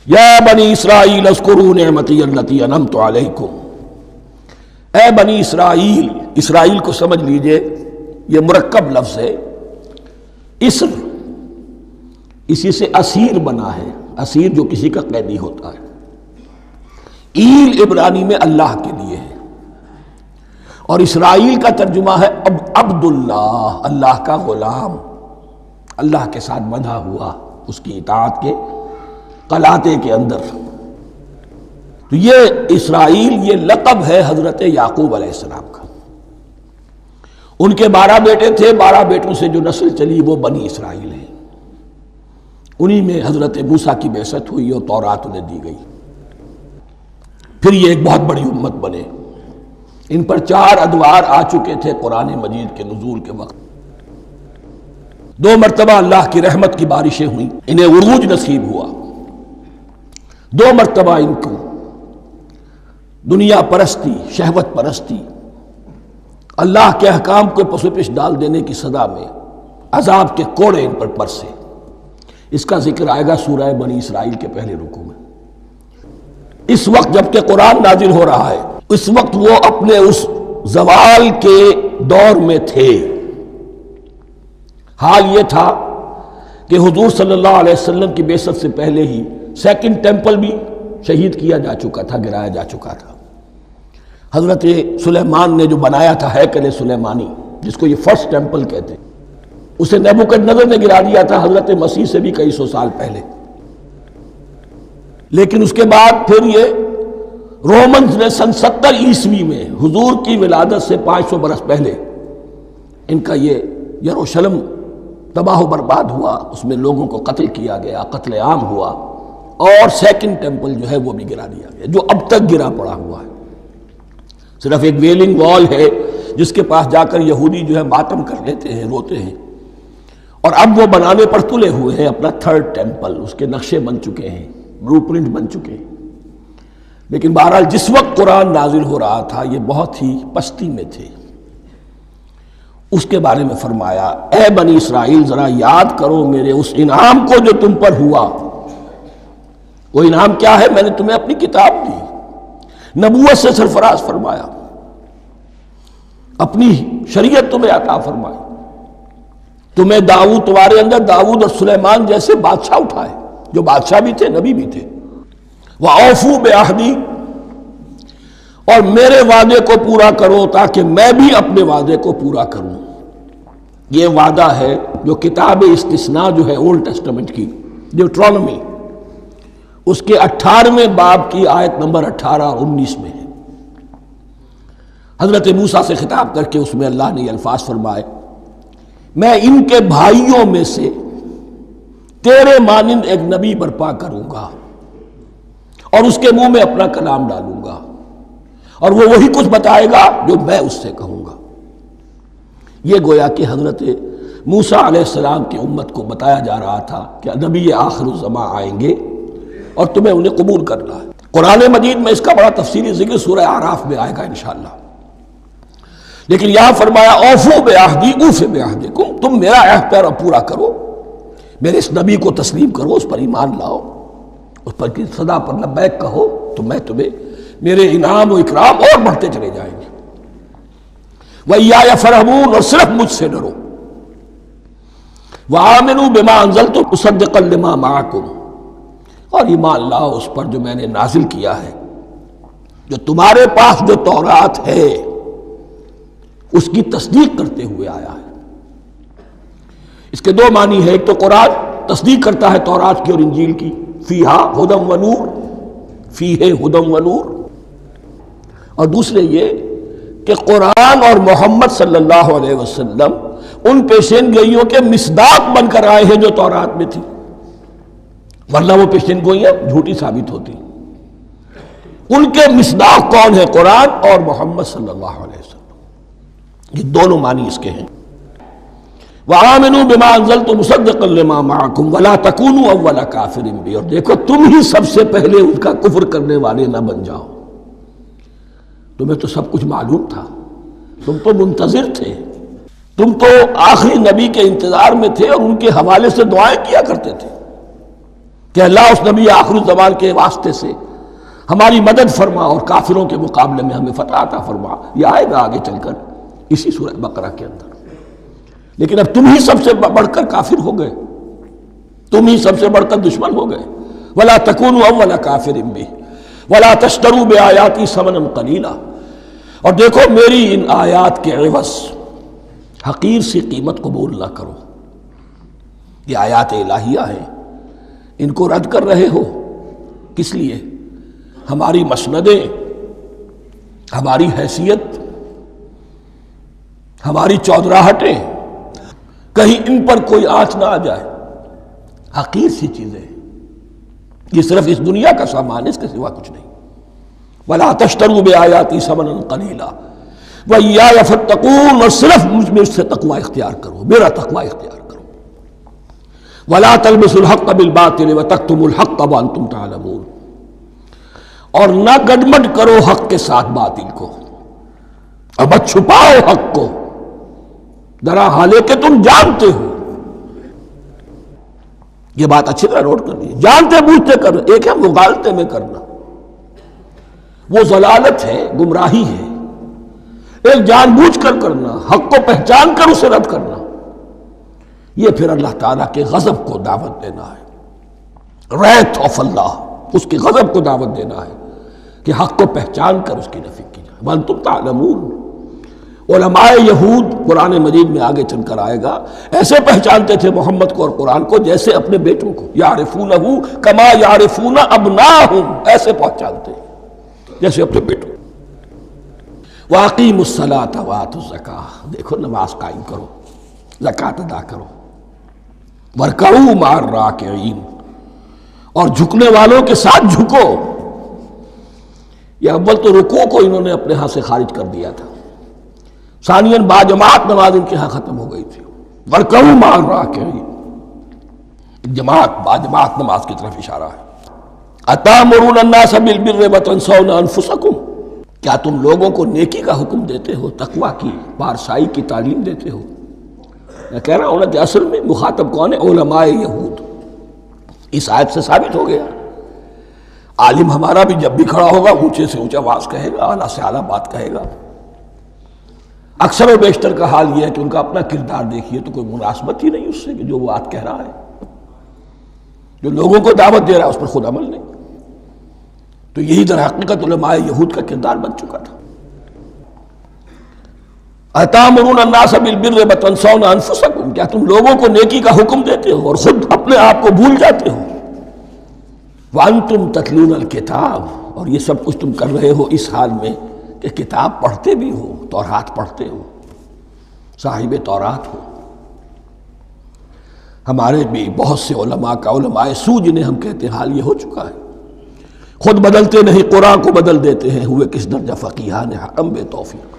یا بنی اسرائیل اذکروا نعمتی التی انعمت علیکم، اے بنی اسرائیل، اسرائیل کو سمجھ لیجئے یہ مرکب لفظ ہے، اسر اسی سے اسیر بنا ہے، اسیر جو کسی کا قیدی ہوتا ہے، ایل عبرانی میں اللہ کے لیے ہے، اور اسرائیل کا ترجمہ ہے عبداللہ، اللہ کا غلام، اللہ کے ساتھ بندھا ہوا اس کی اطاعت کے قلاتے کے اندر۔ تو یہ اسرائیل یہ لقب ہے حضرت یعقوب علیہ السلام کا۔ ان کے 12 بیٹے تھے، 12 بیٹوں سے جو نسل چلی وہ بنی اسرائیل ہے، انہی میں حضرت موسیٰ کی بعثت ہوئی اور تورات انہیں دی گئی، پھر یہ ایک بہت بڑی امت بنے۔ ان پر 4 ادوار آ چکے تھے قرآن مجید کے نزول کے وقت، 2 مرتبہ اللہ کی رحمت کی بارشیں ہوئیں، انہیں عروج نصیب ہوا، 2 مرتبہ ان کو دنیا پرستی، شہوت پرستی، اللہ کے احکام کو پس و پیش ڈال دینے کی سزا میں عذاب کے کوڑے ان پر برسے۔ اس کا ذکر آئے گا سورہ بنی اسرائیل کے پہلے رکوع میں۔ اس وقت جب کہ قرآن نازل ہو رہا ہے، اس وقت وہ اپنے اس زوال کے دور میں تھے۔ حال یہ تھا کہ حضور صلی اللہ علیہ وسلم کی بعثت سے پہلے ہی 2nd ٹیمپل بھی شہید کیا جا چکا تھا، گرایا جا چکا تھا۔ حضرت سلیمان نے جو بنایا تھا ہیکل سلیمانی، جس کو یہ 1st ٹیمپل کہتے ہیں، اسے نیبوکدنضر نے گرا دیا تھا حضرت مسیح سے بھی کئی سو سال پہلے۔ لیکن اس کے بعد پھر یہ رومنز نے سن 70 عیسوی میں حضور کی ولادت سے 500 برس پہلے ان کا یہ یروشلم تباہ و برباد ہوا، اس میں لوگوں کو قتل کیا گیا، قتل عام ہوا، اور 2nd ٹیمپل جو ہے وہ بھی گرا دیا گیا، جو اب تک گرا پڑا ہوا ہے۔ صرف ایک ویلنگ وال ہے جس کے پاس جا کر یہودی جو ہے ماتم کر لیتے ہیں، روتے ہیں، اور اب وہ بنانے پر تلے ہوئے ہیں اپنا 3rd ٹیمپل، اس کے نقشے بن چکے ہیں، بلو پرنٹ بن چکے ہیں۔ لیکن بہرحال جس وقت قرآن نازل ہو رہا تھا یہ بہت ہی پستی میں تھے۔ اس کے بارے میں فرمایا، اے بنی اسرائیل ذرا یاد کرو میرے اس انعام کو جو تم پر ہوا۔ وہ انعام کیا ہے؟ میں نے تمہیں اپنی کتاب دی، نبوت سے سرفراز فرمایا، اپنی شریعت تمہیں عطا فرمائی، تمہیں داؤد، تمہارے اندر داؤد اور سلیمان جیسے بادشاہ اٹھائے جو بادشاہ بھی تھے، نبی بھی تھے۔ وَأَوْفُوا بِعَهْدِي، اور میرے وعدے کو پورا کرو تاکہ میں بھی اپنے وعدے کو پورا کروں۔ یہ وعدہ ہے جو کتاب استثناء جو ہے اولڈ ٹیسٹمنٹ کی، ڈیوٹرانومی، اس کے 18ویں باب کی آیت نمبر 18 اور 19 میں ہے۔ حضرت موسیٰ سے خطاب کر کے اس میں اللہ نے یہ الفاظ فرمائے، میں ان کے بھائیوں میں سے تیرے مانند ایک نبی برپا کروں گا اور اس کے منہ میں اپنا کلام ڈالوں گا، اور وہ وہی کچھ بتائے گا جو میں اس سے کہوں گا۔ یہ گویا کہ حضرت موسیٰ علیہ السلام کی امت کو بتایا جا رہا تھا کہ نبی آخر الزماں آئیں گے اور تمہیں انہیں قبول کرنا ہے۔ قرآن مجید میں اس کا بڑا تفصیلی ذکر سورہ اعراف میں آئے گا انشاءاللہ۔ لیکن یہاں فرمایا اوفوا بعہدی اوف بعہدکم، تم میرا عہد پیرا پورا کرو، میرے اس نبی کو تسلیم کرو، اس پر ایمان لاؤ، اس پر کی صدا پر لبیک کہو، تو میں تمہیں میرے انعام و اکرام اور بڑھتے چلے جائیں گے۔ وَإِيَّايَ فَارْهَبُونْ، اور صرف مجھ سے ڈرو۔ وَآمِنُوا بِمَا أَنزَلْتُ مُصَدِّقًا لِمَا مَعَكُمْ، اور ایمان لاؤ اس پر جو میں نے نازل کیا ہے، جو تمہارے پاس جو تورات ہے اس کی تصدیق کرتے ہوئے آیا ہے۔ اس کے 2 معنی ہے، ایک تو قرآن تصدیق کرتا ہے تورات کی اور انجیل کی، فیہا ھدی ونور، فیہ ھدی ونور، اور دوسرے یہ کہ قرآن اور محمد صلی اللہ علیہ وسلم ان پیشین گوئیوں کے مصداق بن کر آئے ہیں جو تورات میں تھی، ورنہ وہ پیشین گوئیاں جھوٹی ثابت ہوتی۔ ان کے مصداق کون ہے؟ قرآن اور محمد صلی اللہ علیہ وسلم۔ یہ دونوں معنی اس کے ہیں۔ وَآمِنُوا بِمَا أَنزَلْتُ مُصَدِّقًا لِمَا مَعَكُمْ وَلَا تَكُونُوا أَوَّلَ كَافِرٍ بِهِ، اور دیکھو تم ہی سب سے پہلے ان کا کفر کرنے والے نہ بن جاؤ۔ تمہیں تو سب کچھ معلوم تھا، تم تو منتظر تھے، تم تو آخری نبی کے انتظار میں تھے اور ان کے حوالے سے دعائیں کیا کرتے تھے۔ کہ اللہ اس نبی آخر الزمان کے واسطے سے ہماری مدد فرما اور کافروں کے مقابلے میں ہمیں فتح عطا فرما. یہ آئے گا آگے چل کر اسی سورہ بقرہ کے اندر. لیکن اب تم ہی سب سے بڑھ کر کافر ہو گئے، تم ہی سب سے بڑھ کر دشمن ہو گئے. وَلَا تَكُونُوا أَوَّلَ كَافِرٍ بِهِ وَلَا تَشْتَرُوا بِآيَاتِي ثَمَنًا قَلِيلًا. اور دیکھو میری ان آیات کے عوض حقیر سی قیمت قبول نہ کرو. یہ آیات الہیہ ہیں، ان کو رد کر رہے ہو کس لیے؟ ہماری مسندیں، ہماری حیثیت، ہماری چودراہٹیں، کہیں ان پر کوئی آنچ نہ آ جائے. حقیر سی چیزیں، یہ صرف اس دنیا کا سامان ہے، اس کے سوا کچھ نہیں. وَلَا تَشْتَرُوا بِآيَاتِي ثَمَنًا قَلِيلًا وَإِيَّايَ فَاتَّقُونِ. اور صرف مجھ سے تقوی اختیار کرو، میرا تقوی اختیار کرو. وَلَا تَلْبِسُوا الْحَقَّ بِالْبَاطِلِ وَتَكْتُمُوا الْحَقَّ وَأَنْتُمْ تَعْلَمُونَ. اور نہ گڈمڈ کرو حق کے ساتھ باطل کو، اور مت چھپاؤ حق کو، ذرا حالے کہ تم جانتے ہو. یہ بات اچھی طرح نوٹ کر لیجیے. جانتے بوجھتے کرنا، ایک ہے مغالطے میں کرنا، وہ ضلالت ہے، گمراہی ہے. ایک جان بوجھ کر کرنا، حق کو پہچان کر اسے رد کرنا، یہ پھر اللہ تعالیٰ کے غضب کو دعوت دینا ہے. ریت آف اللہ، اس کے غضب کو دعوت دینا ہے کہ حق کو پہچان کر اس کی نفی کی جائے. وَأَنْتُمْ تَعْلَمُونَ. علماء یہود قرآن مجید میں آگے چل کر آئے گا ایسے پہچانتے تھے محمد کو اور قرآن کو جیسے اپنے بیٹوں کو. یعرفونہ کما یعرفون ابناہم، ایسے پہچانتے جیسے اپنے بیٹوں. وَأَقِیمُوا الصَّلَاةَ وَآتُوا الزَّکَاةَ. دیکھو نماز قائم کرو، زکوٰۃ ادا کرو. وَارْکَعُوا مَعَ الرَّاکِعِینَ. اور جھکنے والوں کے ساتھ جھکو. یہ اول تو رکوع کو انہوں نے اپنے ہاں سے خارج کر دیا تھا، ثانیاً باجماعت نماز ان کے ہاں ختم ہو گئی تھی. وَارْکَعُوا مَعَ الرَّاکِعِینَ، جماعت باجماعت نماز کی طرف اشارہ ہے. أَتَأْمُرُونَ النَّاسَ بِالْبِرِّ وَتَنْسَوْنَ أَنفُسَكُمْ. کیا تم لوگوں کو نیکی کا حکم دیتے ہو، تقویٰ کی، پارسائی کی تعلیم دیتے ہو؟ میں کہہ رہا ہوں نا کہ اصل میں مخاطب کون ہے؟ علماء یہود. اس آیت سے ثابت ہو گیا عالم ہمارا بھی جب بھی کھڑا ہوگا اونچے سے اونچا آواز کہے گا، اعلیٰ سے اعلیٰ بات کہے گا. اکثر و بیشتر کا حال یہ ہے کہ ان کا اپنا کردار دیکھیے تو کوئی مناسبت ہی نہیں اس سے کہ جو وہ بات کہہ رہا ہے. جو لوگوں کو دعوت دے رہا ہے اس پر خود عمل نہیں. تو یہی در حقیقت علماء یہود کا کردار بن چکا تھا. أَتَأْمُرُونَ النَّاسَ بِالْبِرِّ وَتَنْسَوْنَ أَنفُسَكُمْ. کیا تم لوگوں کو نیکی کا حکم دیتے ہو اور خود اپنے آپ کو بھول جاتے ہو؟ وَأَنْتُمْ تَتْلُونَ الْكِتَابَ. اور یہ سب کچھ تم کر رہے ہو اس حال میں کہ کتاب پڑھتے بھی ہو، تورات پڑھتے ہو، صاحب تورات ہو. ہمارے بھی بہت سے علماء کا، علماء سو جنہیں ہم کہتے ہیں، حال یہ ہو چکا ہے. خود بدلتے نہیں، قرآن کو بدل دیتے ہیں. ہوئے کس درجہ فقیہان حرم بے توفیق.